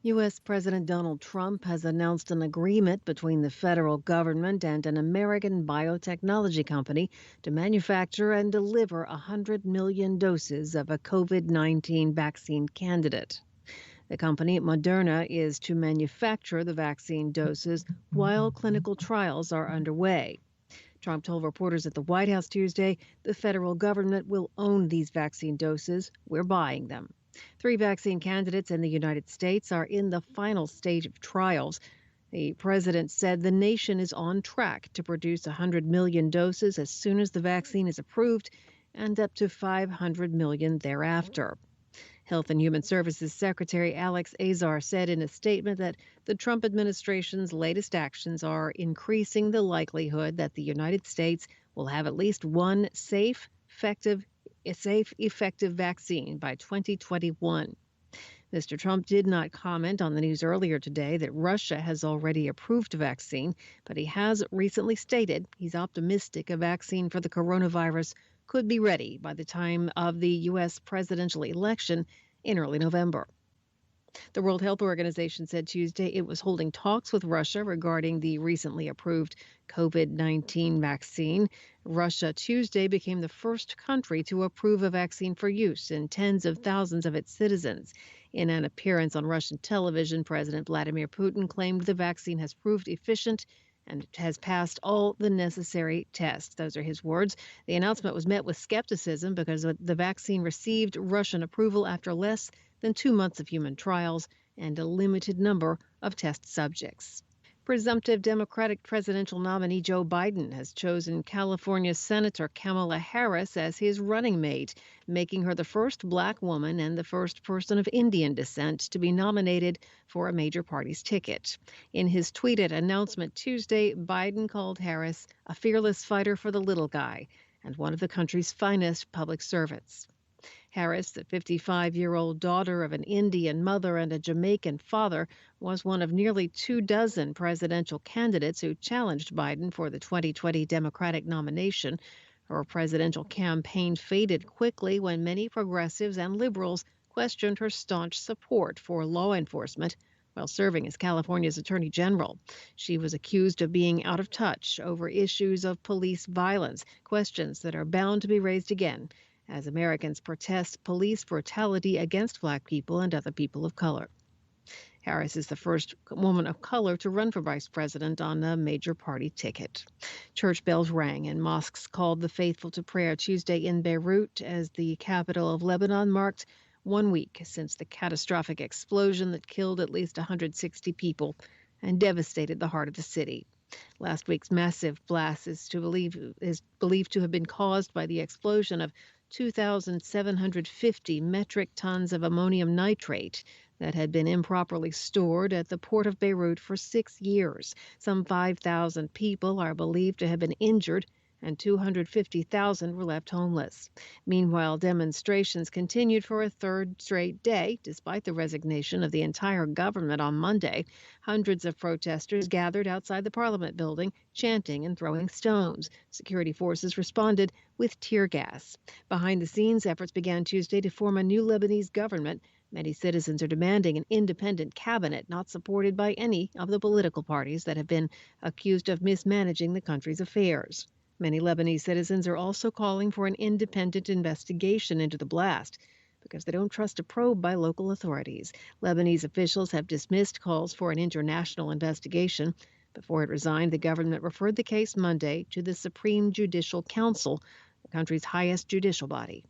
U.S. President Donald Trump has announced an agreement between the federal government and an American biotechnology company to manufacture and deliver 100 million doses of a COVID-19 vaccine candidate. The company, Moderna, is to manufacture the vaccine doses while clinical trials are underway. Trump told reporters at the White House Tuesday the federal government will own these vaccine doses. We're buying them. 3 vaccine candidates in the United States are in the final stage of trials. The president said the nation is on track to produce 100 million doses as soon as the vaccine is approved and up to 500 million thereafter. Health and Human Services Secretary Alex Azar said in a statement that the Trump administration's latest actions are increasing the likelihood that the United States will have at least one safe, effective vaccine by 2021. Mr. Trump did not comment on the news earlier today that Russia has already approved a vaccine, but he has recently stated he's optimistic a vaccine for the coronavirus could be ready by the time of the U.S. presidential election in early November. The World Health Organization said Tuesday it was holding talks with Russia regarding the recently approved COVID-19 vaccine. Russia Tuesday became the first country to approve a vaccine for use in tens of thousands of its citizens. In an appearance on Russian television, President Vladimir Putin claimed the vaccine has proved efficient and has passed all the necessary tests. Those are his words. The announcement was met with skepticism because the vaccine received Russian approval after less than 2 months of human trials and a limited number of test subjects. Presumptive Democratic presidential nominee Joe Biden has chosen California Senator Kamala Harris as his running mate, making her the first black woman and the first person of Indian descent to be nominated for a major party's ticket. In his tweeted announcement Tuesday, Biden called Harris a fearless fighter for the little guy and one of the country's finest public servants. Harris, the 55-year-old daughter of an Indian mother and a Jamaican father, was one of nearly 24 presidential candidates who challenged Biden for the 2020 Democratic nomination. Her presidential campaign faded quickly when many progressives and liberals questioned her staunch support for law enforcement while serving as California's Attorney General. She was accused of being out of touch over issues of police violence, questions that are bound to be raised again as Americans protest police brutality against black people and other people of color. Harris is the first woman of color to run for vice president on a major party ticket. Church bells rang and mosques called the faithful to prayer Tuesday in Beirut as the capital of Lebanon marked 1 week since the catastrophic explosion that killed at least 160 people and devastated the heart of the city. Last week's massive blast is believed to have been caused by the explosion of 2,750 metric tons of ammonium nitrate that had been improperly stored at the port of Beirut for 6 years. Some 5,000 people are believed to have been injured and 250,000 were left homeless. Meanwhile, demonstrations continued for a third straight day, despite the resignation of the entire government on Monday. Hundreds of protesters gathered outside the Parliament building, chanting and throwing stones. Security forces responded with tear gas. Behind the scenes, efforts began Tuesday to form a new Lebanese government. Many citizens are demanding an independent cabinet not supported by any of the political parties that have been accused of mismanaging the country's affairs. Many Lebanese citizens are also calling for an independent investigation into the blast because they don't trust a probe by local authorities. Lebanese officials have dismissed calls for an international investigation. Before it resigned, the government referred the case Monday to the Supreme Judicial Council, the country's highest judicial body.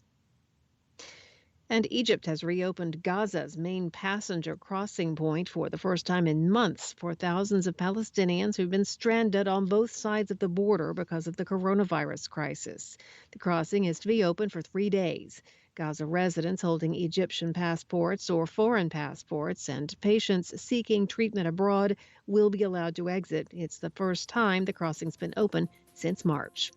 And Egypt has reopened Gaza's main passenger crossing point for the first time in months for thousands of Palestinians who've been stranded on both sides of the border because of the coronavirus crisis. The crossing is to be open for 3 days. Gaza residents holding Egyptian passports or foreign passports and patients seeking treatment abroad will be allowed to exit. It's the first time the crossing's been open since March.